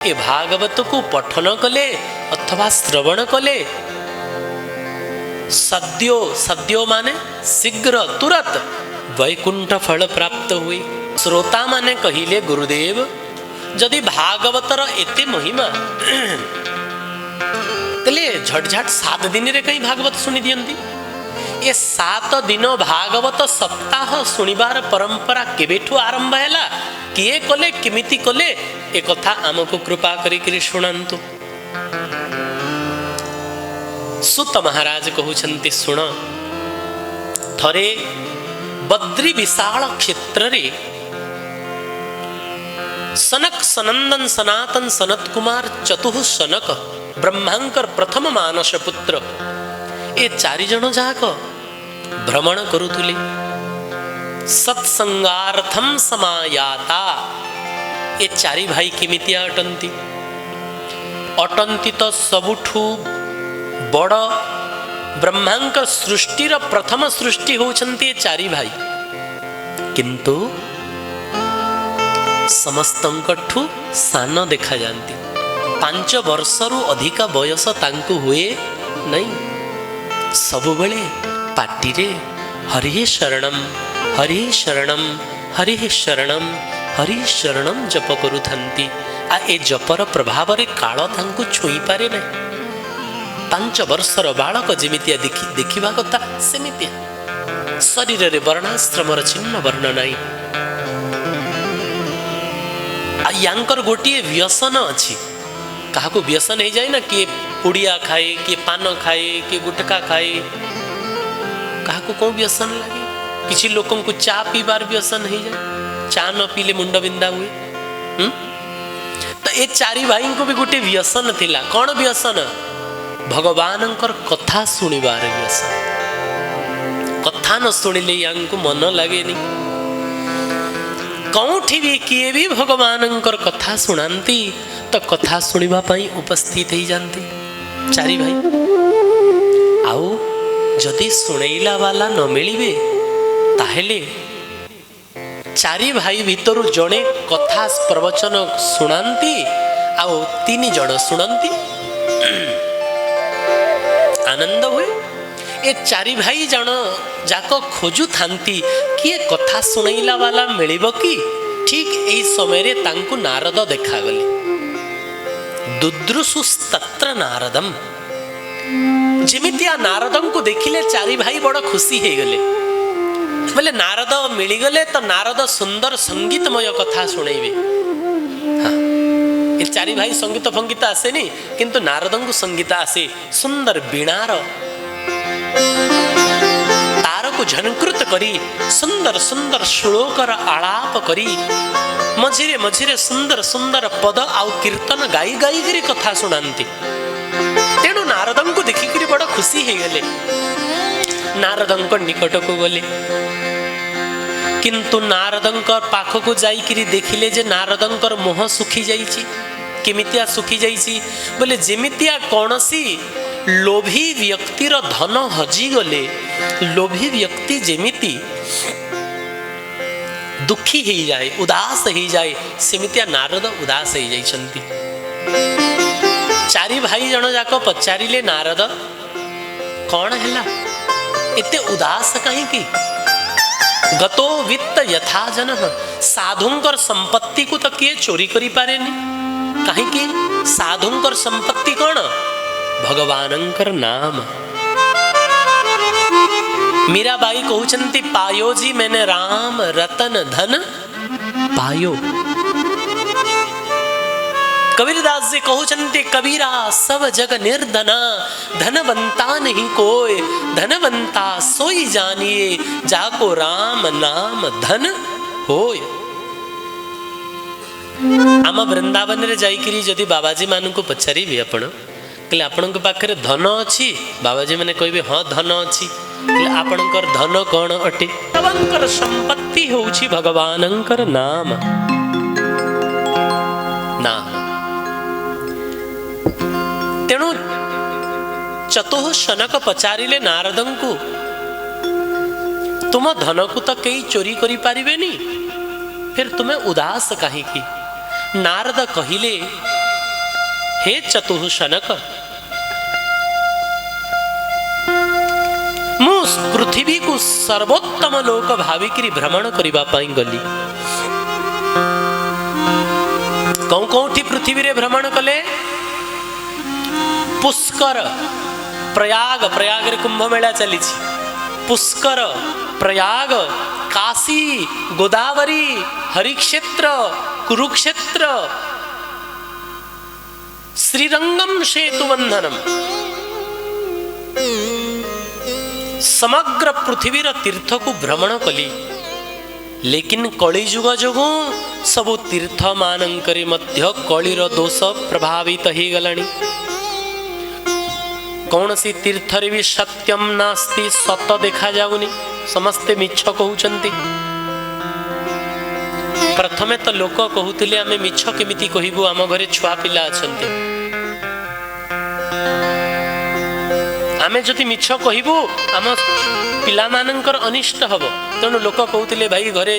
ए भागवत को पठन कले अथवा श्रवण कले सद्यो सद्यो माने शीघ्र तुरंत वैकुंठ फल प्राप्त हुए। श्रोता माने कहिले गुरुदेव जदि भागवतर एते महिमा तले झटझट 7 दिन रे कहीं भागवत सुनी दियंती। ये 7 दिन भागवत सप्ताह सुनिबार परंपरा केबेठु आरंभ हैला, किए कले केमिति कले ए कथा आमको कृपा करी शुणंतु। सुत महाराज कहउछंती सुण, थरे बद्री विशाल क्षेत्र रे सनक सनंदन सनातन सनत कुमार चतुः सनक ब्रह्मांकर प्रथम मानस पुत्र ए 4 जन जाक भ्रमण करुथुले। सत्संगार्थम समायाता ए 4 भाई केमितिया अटंती अटंती तो सबुठू बड़ ब्रह्मांकर सृष्टिर प्रथम सृष्टि होचंती ए 4 भाई, किंतु समस्तंकठू सान देखा जाती। 5 वर्षरु अधिका बयस तांकु हुए नहीं। सबुबले पाटी रे हरि शरणम हरि शरणम हरि शरणम हरि शरणम जप करुथंती। आ ए जपर प्रभाव रे काल तांकु छुई पारे नहीं। 5 वर्षर बालक जेमितिया देखिबा कथा सेमितिया, शरीर रे वर्णाश्रमर चिन्ह वर्ण नहीं। यांकर गोटे व्यसन अच्छी, काहाको व्यसन हो जाए ना, किए पुड़िया खाए, किए पान खाए, किए गुटखा खाए, काहाको कौन व्यसन लगे। किसी लोगों को चा पीबार व्यसन हो जाए, चा न पीले मुंड बिंदा हुए। तो ये 4 भाई को भी गोटे व्यसन थिला। कौन व्यसन? भगवानंकर कथा सुनिबार व्यसन। कथा न सुनिले यांको मन लगे नहीं। कौठी भी किए भी भगवानंकर कथा सुनांती तो कथा सुनिबा पाई उपस्थित ही जानती 4 भाई। आउ जदि सुनैला वाला न मिलिबे ताहेले 4 भाई भितरु जणे कथा प्रवचन सुनांती आउ 3 जण सुनंती। आनंद हुए। ए 4 भाई जन जाक खोजु थांती किए कथा सुनैला वाला मिलिबो कि। ठीक एई समय रे तांकु नारद देखा गले। दुद्रुसुस्तत्र नारदम, जेमितिया नारदं को देखिले 4 भाई बड़ खुशी हे गले। बोले नारद मिली गले तो नारद सुंदर संगीतमय कथा सुनैबे। हाँ, ये 4 भाई संगीत फंगीत आसेनी, किंतु नारदं को संगीत आसे। सुंदर बीणार तार को झनकृत करी सुंदर सुंदर श्लोकर आलाप करी मझिरे मझिरे सुंदर सुंदर पद आउ कीर्तन गाई गाई करी कथा सुनांती। तेणु नारदं को देखिकरी बड़ खुशी हे गले। नारदं को निकट को गले, किंतु नारदं पाख को जाइकरी देखिले जे नारदं मुह सुखी जाइछि। केमितिया सुखी जाइछि? बोले जेमितिया कौनसी लोभी व्यक्तिर धन हजी गले लोभी व्यक्ति जेमिति दुखी ही जाए, उदास ही जाए, सेमितिया नारद उदास ही जाइछंती। 4 भाई जन जाक पचारिले नारद कौन हैला एते उदास कहीं की? गतो वित्त यथा जन, साधुंकर संपत्ति को तो किए चोरी करी पारेनी। कहीं की साधुंकर संपत्ति कौन? भगवानंकर नाम। मीराबाई कहउछंती पायो जी मैंने राम रतन धन पायो। कबीरदास जी कहउछंती कबीरा सब जग निर्धना धनवंता नहीं कोय, धनवंता सोई जानिए जाको राम नाम धन होय। आम वृंदावन रे जाइकरी जदि बाबाजी मानू को पचारि भी आपण कहले आपनक पाखरे धन अछि, बाबाजी माने कहबे हाँ धन अछि। आपनकर धन कौन अटे? भगवानकर संपत्ति होउछि भगवानंकर नाम। ना तेणु चतुः शनक पचारिले नारदं को तुम धन को तो कई चोरी करी पारिबेनी, फिर तुम्हें उदास कहीं की? नारद कहिले हे चतुः शनक मु पृथ्वी को सर्वोत्तम लोक भाविकी भ्रमण करने गली। कौन कौटी पृथ्वी रे भ्रमण कले? पुष्कर, प्रयाग, प्रयाग रे कुंभ मेला चली, पुष्कर, प्रयाग, काशी, गोदावरी, हरिक्षेत्र, कुरुक्षेत्र, श्रीरंगम सेतुबंधनम, समग्र पृथ्वी तीर्थ को भ्रमण कली। लेकिन कलिजुग जोगु सबु तीर्थ मानंकरे मध्य कलिर दोष प्रभावित हो गलानी। कौन सी तीर्थ रे भी सत्यम नास्ति, सत देखा जाउनी, समस्ते मिछ कहउचंती। प्रथमे तो लोक कहूतिले आमे मिछ केमिति कहिबु, आम घरे छुआ पिला अछंती, आमे जति मिछ कहिबु आम पिला मानंकर अनिष्ट हबो। तेणु लोक कहूतिले भाई घरे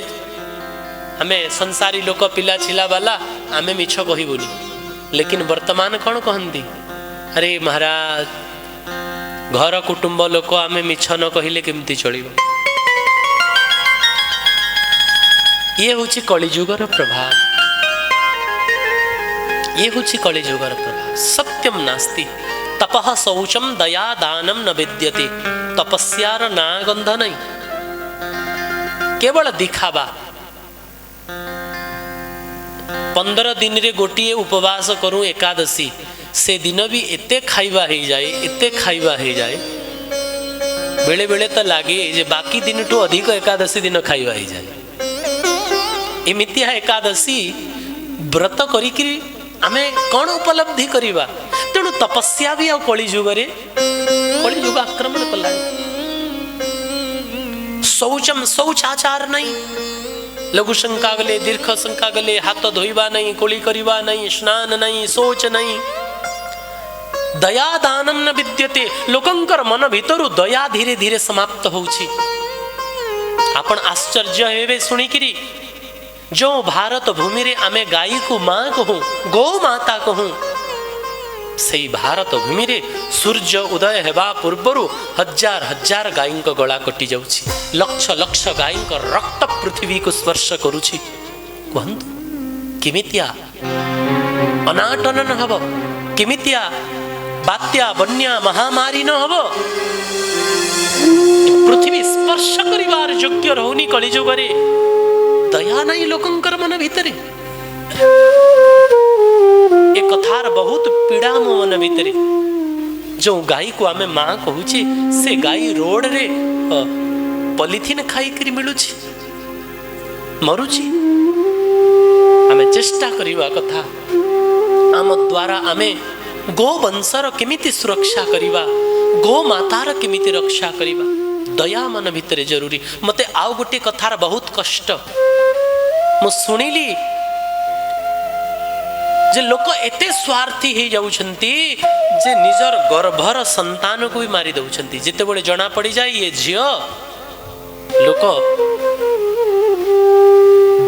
आमे संसारी लोक पिला छिला वाला आमे मिछ कहिबुनी। लेकिन वर्तमान कौन कहंती, अरे महाराज घर कुटुंब लोक आमे मिछ न कहिले केमती चलिबो। ये होछि कलिजुगर प्रभाव, ये होछि कलिजुगर प्रभाव। सत्यम नास्ति, तपः शौचम दया दानम न विद्यते, तपस्यार ना गंध नहीं, केवल दिखावा। 15 दिन रे गोटिए उपवास करूं एकादशी, से दिन भी एते खाइबा हो जाए, एते खाइबा हो जाए, बेले बेले तो लगे जे बाकी दिन टू अधिक एकादशी दिन खाइबा हो जाए। एमितिया एकादशी व्रत करिकि आमे कौन उपलब्धि करिबा। तेणु तपस्या भी कलिजुग आक्रमण कला। शौचम, शौचाचार नहीं, लघु शंका गले, दीर्घ शंका गले, हाथ धोइबा नहीं, कोली करिबा नहीं, स्नान नहीं, शौच नहीं। दया दानम न विद्यते, लोकंकर मन भितरु दया धीरे धीरे समाप्त होउछि। आपण आश्चर्य हेबे सुनिकिरी, जो भारत भूमि रे आमे गाई को मां कहूं, गौ माता कहूं, से भारत भूमि रे सूर्य उदय हेबा पूर्वरु हजार हजार गाई को गला कटि जाउछि, लक्ष लक्ष गाई को रक्त पृथ्वी को स्पर्श करुछि। कहंतु किमितिया अनाटन न हबो, किमितिया बात्या बन्या महामारी न हबो। पृथ्वी स्पर्श करिवार योग्य रहउनी कलिजुगरे। दया नहीं लोकंकर मन भितरे। एक कथार बहुत पीड़ा मो मन भितरे। जो गाई को आमे मां कहूचे, से गाई रोड रे पॉलिथिन खाई करी मिलुछि, मरुछि। आमे चेष्टा करिवा कथा, आम द्वारा आमे गो वंशर केमिति सुरक्षा करिवा, गो मातार केमिति रक्षा करिवा। दया मन भितरे जरूरी। मते आउ गोटे कथार बहुत कष्ट मु सुनिली, जे लोक एते स्वार्थी हो जाउछंती जे निजर गर्भर संतान को भी मारी दउछंती। जेते बळे जना पड़ी जाए ये झियो, लोक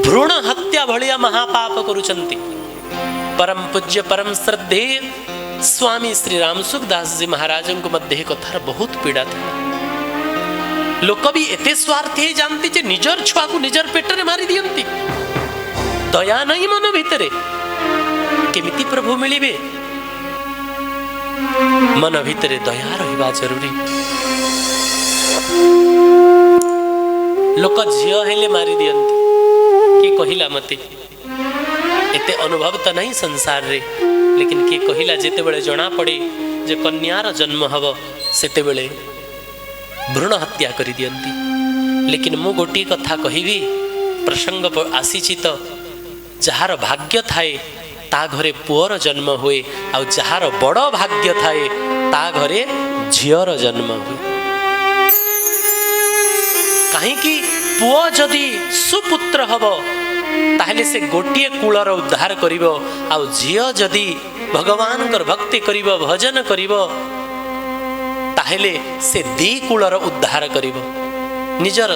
भ्रूण हत्या भलिया महापाप करुछंती। परम पूज्य परम श्रद्धे स्वामी श्री राम सुखदास जी महाराज को मध्य कथार बहुत पीड़ा था। लोक भी एते स्वार्थी जानती जे निजर छुआ को निजर पेटरे मारी दियंती। दया नहीं मन भितरे, केमिति प्रभु मिलिबे? मन भितरे दया रहिबा जरूरी। लोक झियो हेले मारी दियंती। के कहिला मते एते अनुभव तो नहीं संसार रे, लेकिन के कहिला जेते बेले जना पड़े जे कन्यार जन्म हब सेते बेले भ्रूण हत्या करी दियंती। लेकिन मु गोटी कथा कहिबी, प्रसंग आसीछि तो जहार भाग्य थाए ता घरे पुअर जन्म हुए, आउ जहार बड़ भाग्य थाए ता घरे झियर जन्म हुए। कहीं पुओ जदि सुपुत्र हब ताहले से गोटिए कूलर उद्धार करिवो, आउ झियो जदि भगवान कर भक्ति करिवो, भजन करिवो, ताहले से दी कूलर उद्धार करिवो। निजर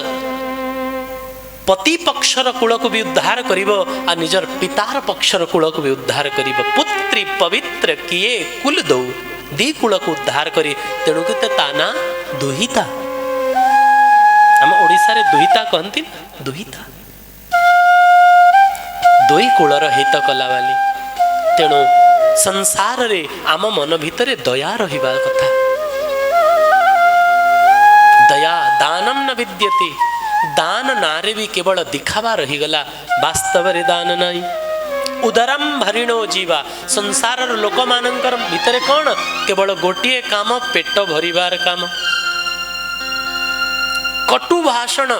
पति पक्षर कूल को भी उद्धार करिब आ निजर पितार पक्षर कूल को भी उद्धार करिब। पुत्री पवित्र किए कुल दौ दी कूल को उद्धार करी। तेणु के ताना दुहिता। आम ओडिशा रे दुहिता कहती दुहिता दुई कूलर हित कला वाली। तेणु संसार रे आम मन भितर दया रहिबा कथा। दया दानम न विद्यते। दान नारे भी केवल दिखावा रहीगला, वास्तव रे दान नहीं। उदरम भरिणो जीवा। संसार लोक मानकर भितर कौन केवल गोटे काम पेट भरिबार काम। कटु भाषण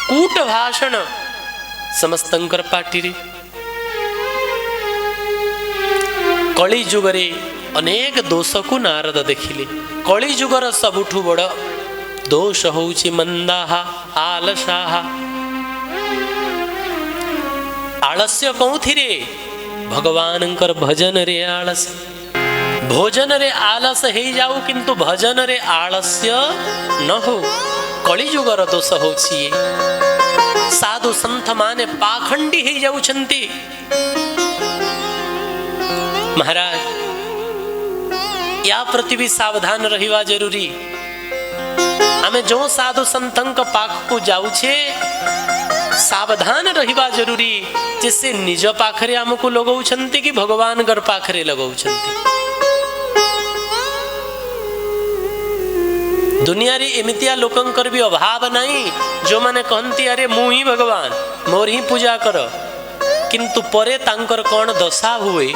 कूट भाषण समस्तंकर पाटी रे। कली जुगरे अनेक दोष को नारद देखिले। कली जुगर सबुठु बड़ दोष होउछि मंदाहा आलसाहा। आलस्य कौथिरे भगवानंकर भजन रे आलस। भोजन रे आलस हे जाऊ किंतु भजन रे आलस्य न हो। कली जुगर दोष होउछि। साधु संत माने पाखंडी हे जाउछंती। महाराज या प्रति भी सावधान रहिवा जरूरी। आमे जो साधु संतंक पाख को जाउछे सावधान रहिवा जरूरी। जिससे निज पाखरे हमको लगौछंती कि भगवान घर पाखरे लगौछंती। दुनिया रे एमितिया लोकंकर भी अभाव नहीं जो माने कहती अरे मु ही भगवान मोर ही पूजा कर, किंतु परे तांकर कौन दशा हुए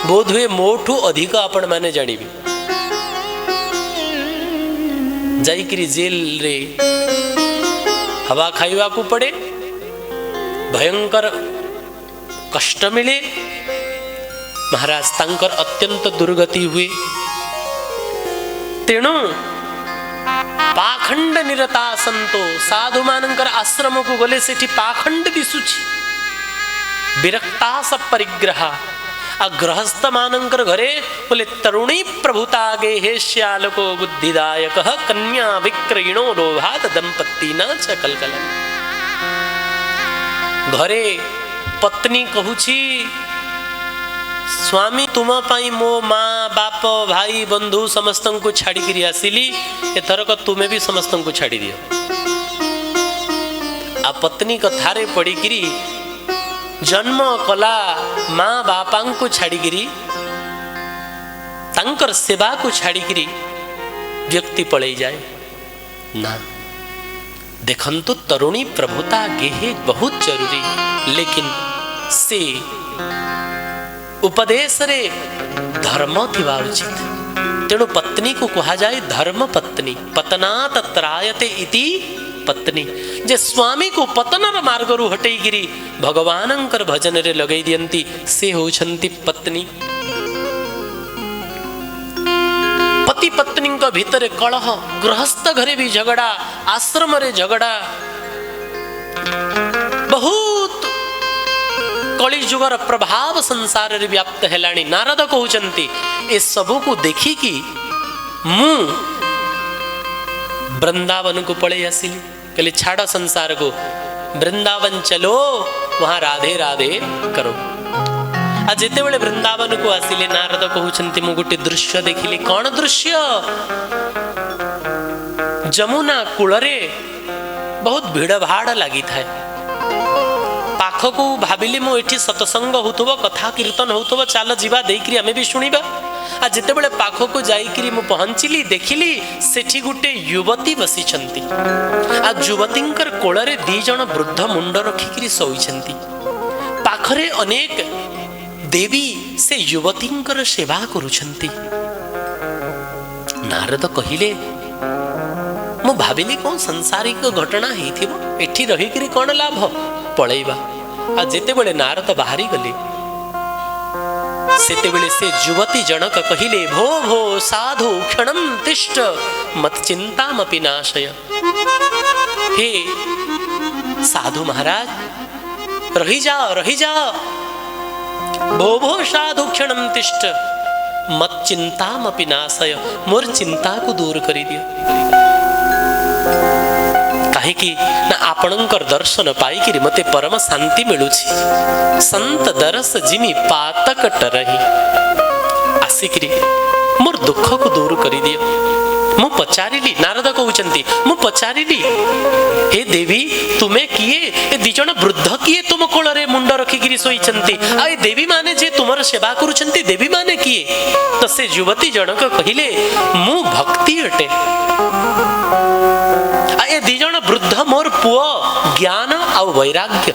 बोध हुए मोठू अधिक आपण माने जानिबे। जाइकरी जेल रे हवा खाइवा को पड़े, भयंकर कष्ट मिले। महाराज तांकर अत्यंत दुर्गति हुए। तेणु पाखंड निरता संतो साधु मानकर आश्रम को गले सेठी पाखंड दिसुछि। विरक्तास परिग्रह आ गृहस्थ मानकर घरे बोले तरुणी प्रभुता गे हे श्यालको बुद्धिदायक कन्या विक्रयणो लोभात दंपत्ति न च कलकल। घरे पत्नी कहूछि स्वामी तुम पाई मो माँ बाप भाई बंधु समस्त को छाड़ी करी आसिली, एथरक तुम्हें भी समस्त को छाड़ी दियो। आ पत्नी कथारे पड़ी किरी जन्म कला माँ बापा को छाड़ी गिरी तांकर सेवा को छाड़ी गिरी व्यक्ति पड़े जाए ना। देखंतु तरुणी प्रभुता गेहे बहुत जरूरी, लेकिन से उपदेश रे धर्म थिबा उचित। तेणु पत्नी को कहा जाए धर्म पत्नी। पतनात त्रायते इति पत्नी। जे स्वामी को पतनर मार्गरु हटई गिरी भगवानंकर भजन रे लगई दियंती से होछंती पत्नी। पति पत्नी का भीतर कलह, गृहस्थ घरे भी झगड़ा, आश्रम रे झगड़ा, बहुत कली जुगर प्रभाव संसार रे व्याप्त हेलाणी। नारद कहउचंती ए सबु को देखी कि मु वृंदावन को पड़े आसिली। कहले छाड़ संसार को, वृंदावन चलो वहां राधे राधे करो। आ जेते बेले वृंदावन को आसिले नारद कहउचंती मु गोटे दृश्य देखिली। कौन दृश्य? जमुना कूलरे बहुत भीड़ भाड़ लगी था। पाखकू भाविली मु एठी सत्संग होतबो, कथा कीर्तन होतबो, चाल जीवा देइकरी आमे भी सुनिबा। आ जेते बेले पाखकू जाइकरी मु पहुंचिली देखिली सेठी गुटे युवती बसी छंती। आ युवतींकर कोळरे दी जण वृद्ध मुंड रखिकरी सोई छंती। पाखरे अनेक देवी से युवतींकर सेवा करू छंती। नारद कहिले मु भाविली कोन सांसारिक घटना हेथिबो, एठी रहिकरी कोन लाभ, पळैबा। आ जेते बेले नारद बाहरी गले सेते बेले से युवती जनक कहिले भो भो साधु क्षणम तिष्ठ मत चिंतामपि नाशय। हे साधु महाराज रही जाओ, भो भो साधु क्षणम तिष्ठ मत चिंतामपि नाशय। मोर चिंता को दूर करी दियो। काहे कि ना आपणकर दर्शन पाइकिरी मते परम शांति मिलुछि। संत दरस जिमि पातक टरही आसिकिरी मोर दुख को दूर करि दियो। मु पचारिली, नारद कहउचंती, मु पचारिली हे देवी तुमे किए, ए दिजण वृद्ध किए तुम कोଳରେ मुंड रखिकिरी सोइचंती, आ ए देवी माने जे तुमर सेवा करूचंती देवी माने किए? तो से युवती जनक कहिले मु भक्ति अटे। आ ए दिजण वृद्ध मोर पुओ ज्ञान आ वैराग्य।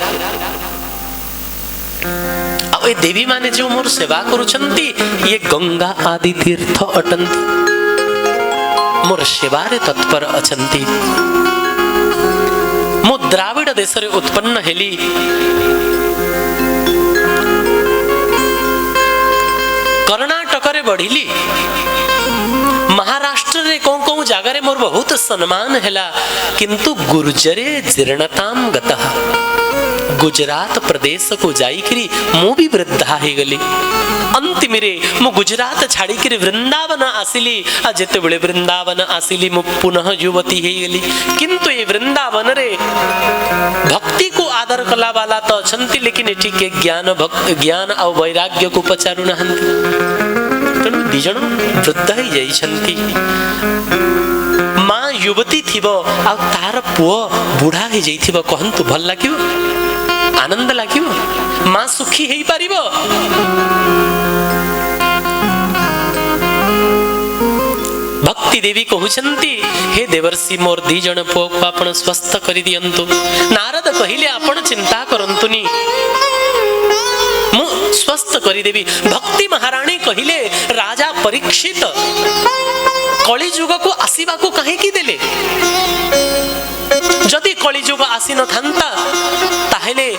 आ ए देवी माने जो मोर सेवा करूचंती ये गंगा आदि तीर्थ अटंती, मोर सेवारे तत्पर अछंती। मु द्राविड देश रे उत्पन्न हेली, कर्णाटक रे बढ़िली, महाराष्ट्र रे कौन कौन जगह रे मोर बहुत सम्मान हैला, किंतु गुर्जरे जीर्णताम गतः। गुजरात प्रदेश को जाइकरी मु भी वृद्धा हे गली। अंतिम रे मु गुजरात छाड़ी कर वृंदावन आसिली। आ जेते बेले वृंदावन आसिली मु पुनः युवती हे गली। किंतु ये वृंदावन रे भक्ति को आदर कला वाला तो अछंती, लेकिन एठी के ज्ञान आ वैराग्य को पचारु नहंती। तेणु दिजण वृद्ध ही जाइछंती। मां युवती थिबो आ तार पुओ बुढ़ा ही जाइथिबो, कहंतु भल लागिबो, आनंद लागिबो, मां सुखी हेई पारिबो। भक्ति देवी कहउछंती हे देवर्षि मोर दी जण पुओ को आपण स्वस्थ करि दियंतु। नारद कहिले आपण चिंता करंतुनी, मु स्वस्थ करि देबी। भक्ति महारानी कहिले राजा परीक्षित कलिजुग को आसीबा को काहे की देले? जदि कलिजुग आसी न थांता ताहेले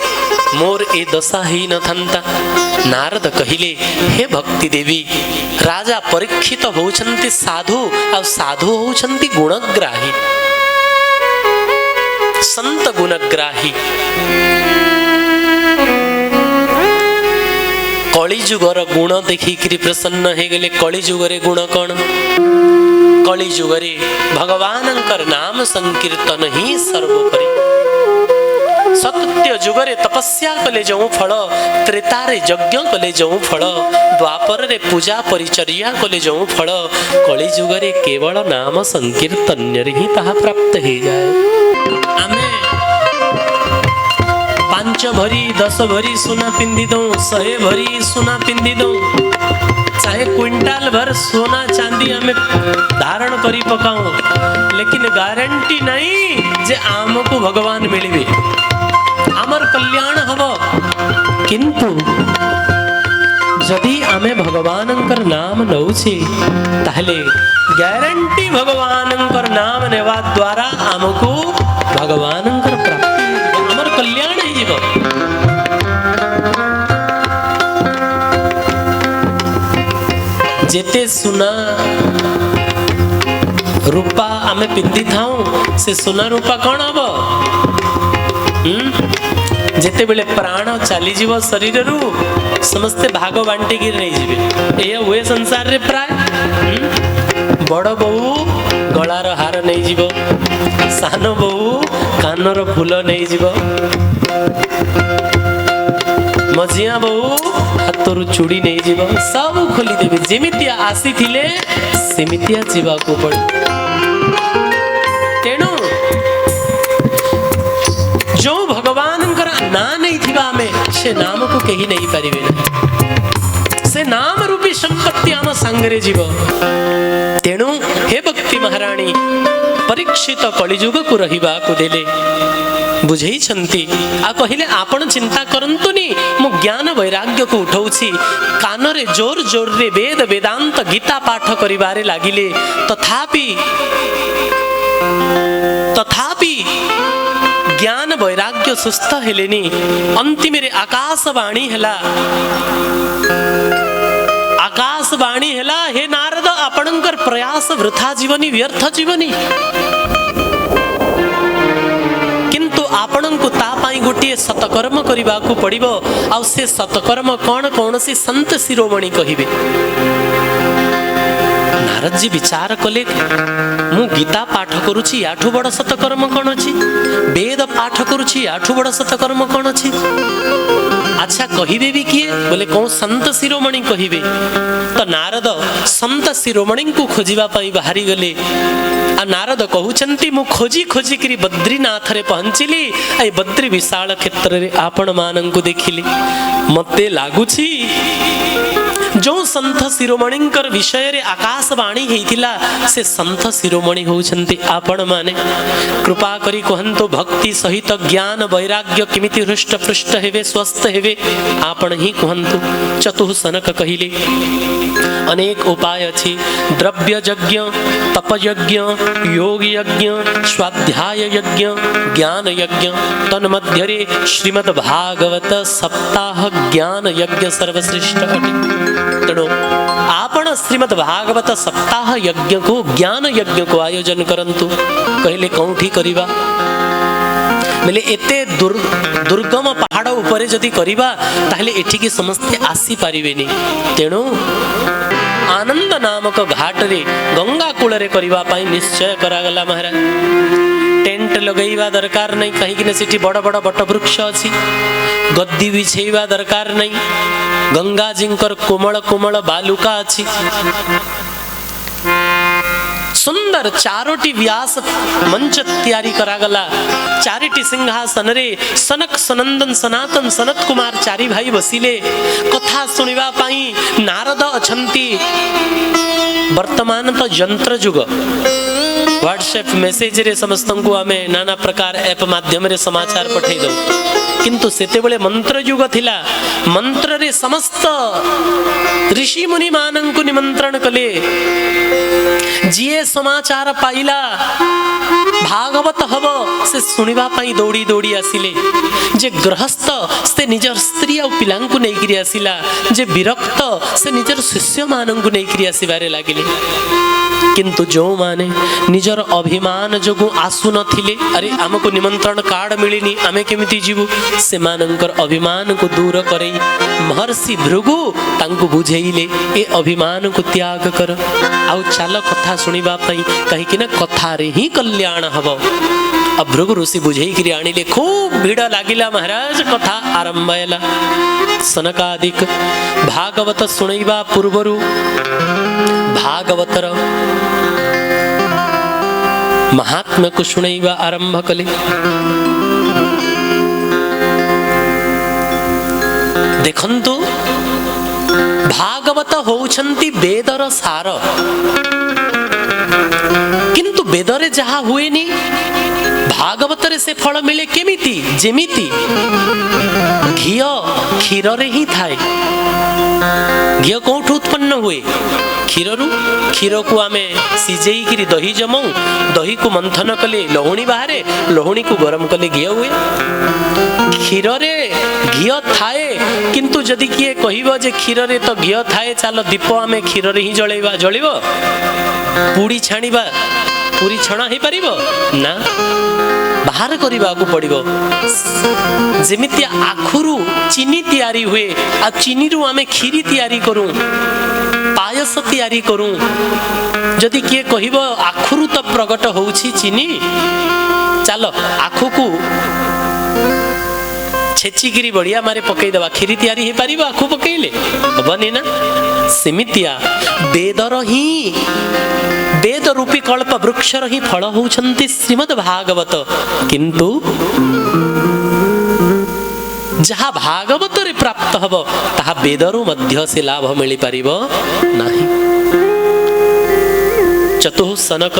मोर ए दशा ही न थांता। नारद कहिले हे भक्ति देवी राजा परीक्षित होउछंती साधु, आ साधु होउछंती गुणग्राही, संत गुणग्राही। कलिजुगर गुण देखिकरी प्रसन्न हे गले। कलिजुगरे गुण कौन? कलिजुगरे भगवानंकर नाम संकीर्तन ही सर्वोपरि। सत्य जुगरे तपस्या कले जो फल, त्रेतारे यज्ञ कले जो फल, द्वापर रे पूजा परिचर्या कले जो फल, कलिजुगरे केवल नाम संकीर्तन ही ताहा प्राप्त हे जाए। आमे 5 भरी 10 भरी सुना पिंदी दो, 100 भरी सुना पिंदी दो, चाहे क्विंटाल भर सोना चांदी हमें धारण करी पकाऊं, लेकिन गारंटी नहीं जे आमको भगवान मिलिबे, आमर कल्याण हबो। किंतु जदि आमे भगवानंकर नाम नौछे ताहले ग्यारंटी भगवानंकर नाम नेवा द्वारा आमको भगवानंकर प्राप्ति, आमर कल्याण ही जीव। जेते सुना रूपा आमे पिंदी थाऊ, से सुना रूपा कौन हबो? जेते बेले प्राण चली जीव शरीर रु समस्ते भाग बांटी गिर नहीं जीवे। ये हुए संसार रे प्राय बड़ बहु गलार हार नहीं जीव, सान बहु कानर फूल नहीं जीव, मझिया बहु हाथरू चूड़ी नहीं जीव, सब खोली देवे। जेमितिया आसी थिले सेमितिया जीवा को पड़े। तेणु जो भगवान ना नहीं थिबा में से नाम को कही नहीं पारिबे ना, से नाम रूपी संपत्ति आम सांगरे जीव। तेणु हे भक्ति महारानी परीक्षित कलिजुग को रहिबा को देले बुझेई छंती। आ कहिले आपण चिंता करंतुनी, मु ज्ञान वैराग्य को उठौछि। कानरे जोर जोर रे वेद वेदांत गीता पाठ करिबारे लागिले, तथापि ज्ञान वैराग्य सुस्थ हेलेनी। अंतिम रे आकाशवाणी हेला, आकाशवाणी हेला हे नारद आपणकर प्रयास वृथा जीवनी, व्यर्थ जीवनी। किंतु आपणको ता पाई गोटिए सतकर्म करिबा को पड़िबो। आ से सतकर्म कौन? कौन सी संत शिरोमणि कहिबे। नारद जी विचार कले मु गीता पाठ करुछि याठू बड़ सतकर्म कौन अछि, वेद पाठ करुछि याठू बड़ सतकर्म कौन अछि। अच्छा कहिबे भी किए बोले कौन संत शिरोमणि कहिबे। तो नारद संत शिरोमणि को खोजिबा पई बाहरी गले। आ नारद कहउचंती मु खोजी खोजी करी बद्रीनाथ रे पहुंचिली। ए बद्री विशाल क्षेत्र रे आपण मानंकु देखिली। मते लागुछि जो संत शिरोमणिंकर विषय रे आकाशवाणी हेतिला से संत शिरोमणि होउछंती आपण माने। कृपा करी कहंतो भक्ति सहित ज्ञान वैराग्य किमिति हृष्ट पृष्ठ हेवे स्वस्थ हेवे आपण ही कहंतो। चतुः सनक कहिले अनेक उपाय अछि, द्रव्य यज्ञ, तप यज्ञ, योग यज्ञ, स्वाध्याय यज्ञ, ज्ञान यज्ञ। तन्मध्य रे श्रीमद् भागवत सप्ताह ज्ञान यज्ञ सर्वश्रेष्ठ अटे। तेणु आपण श्रीमद् भागवत सप्ताह यज्ञ को ज्ञान यज्ञ को आयोजन करंतु। कहले कौठी करिबा बोले एते दुर्गम पहाड़ उपरे जदि करिबा ताहले एठिकी समस्ते आसी पारिबेनी। तेणु आनंद नामक घाट रे गंगा कूल रे करिबा पाई निश्चय करागला महाराज। टेंट लगेଇବା दरकार नहीं, कहीं कि सिटी बड़ बड़ बट वृक्ष अछि। गद्दी बिछेଇବା दरकार नहीं, गंगा जिंकर कोमल कोमल बालुका अछि। सुंदर चारोटी व्यास मंच तैयारी करागला। चारिटी सिंहासन रे सनक सनंदन सनातन सनत कुमार चारि भाई बसिले कथा सुनिबा पाई। नारद अछंती। वर्तमान तो यंत्र युग, व्हाट्सएप मैसेज रे समस्त को आमे नाना प्रकार ऐप माध्यम रे समाचार पठेई दो। किंतु सेते बेले मंत्र युग थिला। मंत्र रे समस्त ऋषि मुनि मानंकु निमंत्रण कले। जिए समाचार पाइला भागवत हब से सुनिबा पाई दौड़ी दौड़ी आसिले। जे गृहस्थ से निजर स्त्री और पिलांकु नहीं करी आसिला। जे विरक्त से निजर शिष्य मानंकु नहीं करी आसिबारे लागिले। किंतु जो माने निजर अभिमान जोगु आसु नथिले, अरे हमको निमंत्रण कार्ड मिलिनी आमे केमिति जीवु, से मानंकर अभिमान को दूर करे महर्षि भृगु तांकु बुझेइले ए अभिमान को त्याग कर आउ चाल कथा सुनिबा पई। कहि कि ना कथा रे ही कल्याण हबो। अब भृगु ऋषि बुझेई करी आनिले। खूब भीड़ लागिला महाराज। कथा आरंभ हैला। सनकादिक भागवत सुनैबा पूर्वरु भागवतर महात्म्य को सुनैबा आरंभ कले। देखंतु भागवत होउछंती वेदर सार। किंतु वेदरे जहा हुएनी भागवतरे से फल मिले केमिति। जेमिति घियो क्षीर रे ही थाए। घियो कोठु उत्पन्न हुए? क्षीररु। क्षीर को आमे सिजेई करी दही जमाऊ। दही को मंथन कले लहुणी बाहरे। लहुणी को गरम कले घी हुए। क्षीर रे घी थाए। किंतु जदि किए कहिबो जे क्षीर रे तो घी थाए, चलो दीप आमे क्षीर रे ही जळेबा, जळिबो? पूड़ी छाणीबा, पूरी छणा ही परिबो ना, बाहर करबा को पड़िबो। जेमिति आखुरु चीनी तैयारी हुए, आ चीनी रु आमे खीरी तैयारी करू, पायस तैयारी करू। जदि किए कहिबो आखुरु तो प्रकट होउछि चीनी, चलो आखु को छेचिगिरी बढ़िया मारे पकई दबा, खीरी तैयारी हे पारिबो आखु पकईले? हबनी ना। सेमितिया वेदर ही, वेद रूपी कल्प वृक्षर ही फल होउछंती श्रीमद् भागवत। किंतु जहा भागवत रे प्राप्त हब ताहा वेदरु मध्य से लाभ मिली पारिबो नाही। चतुः सनक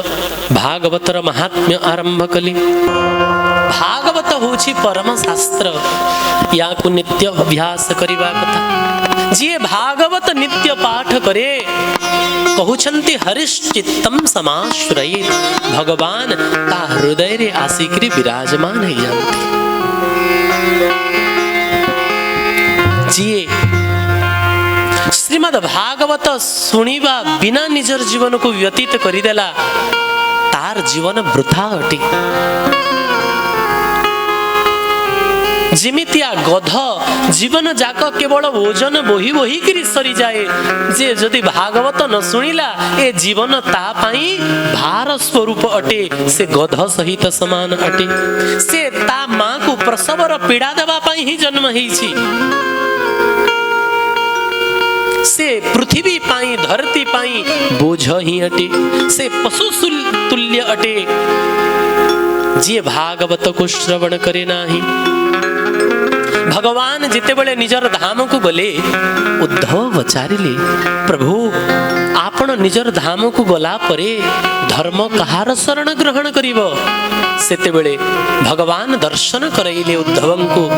भागवतर महात्म्य आरंभ कली। भागवत होछि परम शास्त्र, या को नित्य अभ्यास करिबा कथा। जी भागवत नित्य पाठ करे कहउछंती हरिश्चित्तम समाश्रयेत, भगवान ता हृदय रे आसिकरी विराजमान है जानते। जी श्रीमद् भागवत सुनिबा बिना निजर जीवन को व्यतीत करिदेला तार जीवन वृथा अटे। जिमितिया गध जीवन जाक केवल ओजन बोही बोही किरी सरी जाए, जे जदि भागवत न सुनिला ए जीवन ता पाई भार स्वरूप अटे, से गध सहित समान अटे। से ता मां को प्रसवर पीड़ा देवा पाई ही जन्म ହେଇଛି। से पृथ्वी पाई धरती पाई बोझ ही अटे, से पशु तुल्य अटे, जे भागवत को श्रवण करे नाही। भगवान जितेबेले निजर धाम को गले, उद्धव पचारिले प्रभु आपण निजर धाम को गला परे धर्म कहार शरण ग्रहण करिवो। सेतेबेले भगवान दर्शन करैले उद्धवं को।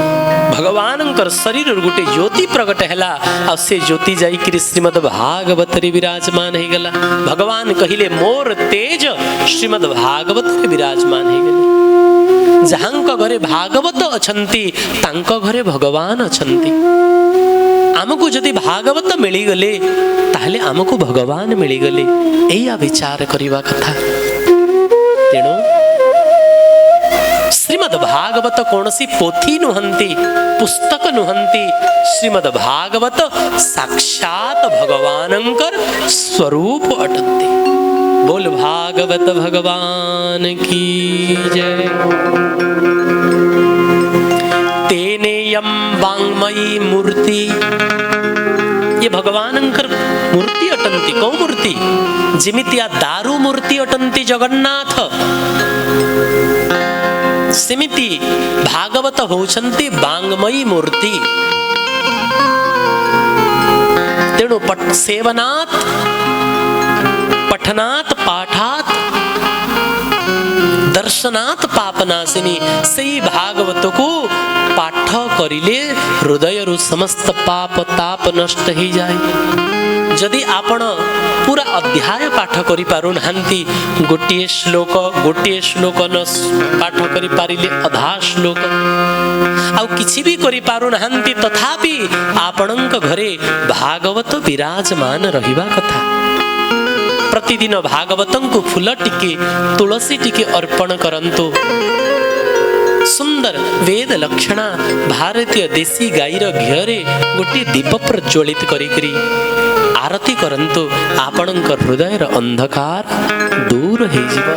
भगवानंकर शरीर गोटे ज्योति प्रकट हैला, आ से ज्योति जाई कि श्रीमद् भागवत रे विराजमान हे गला। भगवान कहिले मोर तेज श्रीमद् भागवत रे विराजमान हे गले। जहांक घरे भागवत अछंती तांक घरे भगवान अछंती। आमको जदि भागवत मिली गले ताहले आमको भगवान मिली गले, एया विचार करिवा कथा। तेणु श्रीमद् भागवत कौनसी पोथी नुहंती, पुस्तक नुहंती। श्रीमद् भागवत साक्षात भगवानंकर स्वरूप अटंती। बोल भागवत भगवान की जय। तेनेयम वाङ्मयी मूर्ति, ये भगवानंकर मूर्ति अटंती। कौ मूर्ति? जिमितिया दारू मूर्ति अटंती जगन्नाथ, सेमिति भागवत होचंती वाङ्मयी मूर्ति। तेणु सेवनात् पठनात् पाठात् दर्शनात् पापनाशिनी, सेई भागवत को पाठ करिले हृदय रु समस्त पाप ताप नष्ट ही जाए। जदि आपण पूरा अध्याय पाठ करि पारु नाहंती, गोटिए श्लोक न पाठ करि पारिले अधा श्लोक आउ किछि भी करि पारु नाहंती, तथापि आपणक घरे भागवत विराजमान रहिबा कथा। प्रतिदिन भागवतं को फूल टिके तुलसी टिके अर्पण करंतु। सुंदर वेद लक्षणा भारतीय देसी गाईर घिरे गोटे दीप प्रज्वलित करी आरती करंतु, आपणक हृदयर अंधकार दूर हो जिवो।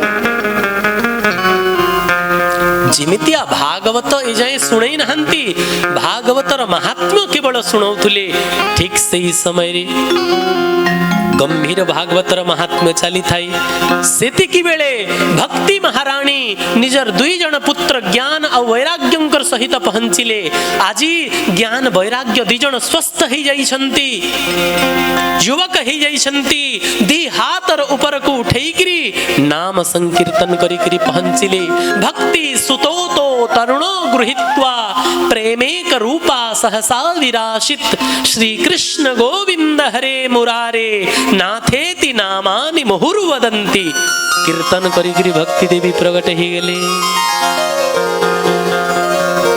जिमितिया भागवत ए जाए शुणई नाहंती, भागवतर महात्म्य केवल शुणाउथुले। ठीक सही समय रे गंभीर भागवतर महात्म्य चली थाई। सेतिकी बेले भक्ति महाराणी निजर दुई जन पुत्र ज्ञान और वैराग्यंकर सहित पहुंचिले। आजी ज्ञान वैराग्य दुई जन स्वस्थ हो जाइछंती, युवक हो जाइछंती। दी हातर ऊपर को उठेइकरी नाम संकीर्तन करिकरी पहुंचिले। भक्ति सुतो तो तरुणो गृहीत्वा प्रेमेक रूपा सहसा विराशित। श्री कृष्ण गोविंद हरे मुरारे नाथेति नामानि मुहुर्वदन्ति। कीर्तन करिकरी भक्ति देवी प्रकट ही गले।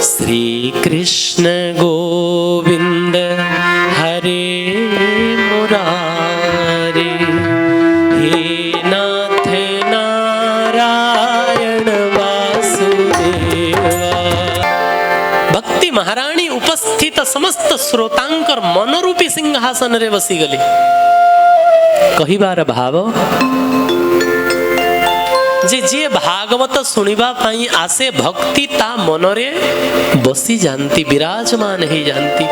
श्री कृष्ण गोविंद हरे मुरारे, हे नाथ नारायण वासुदेवा। भक्ति महाराणी उपस्थित समस्त श्रोतांकर मनरूपी सिंहासन रे बसी गले। कहिबार भाव जे भागवत सुनिबा पाई आसे भक्ति ता मनरे बसी जानती, विराजमान ही जानती।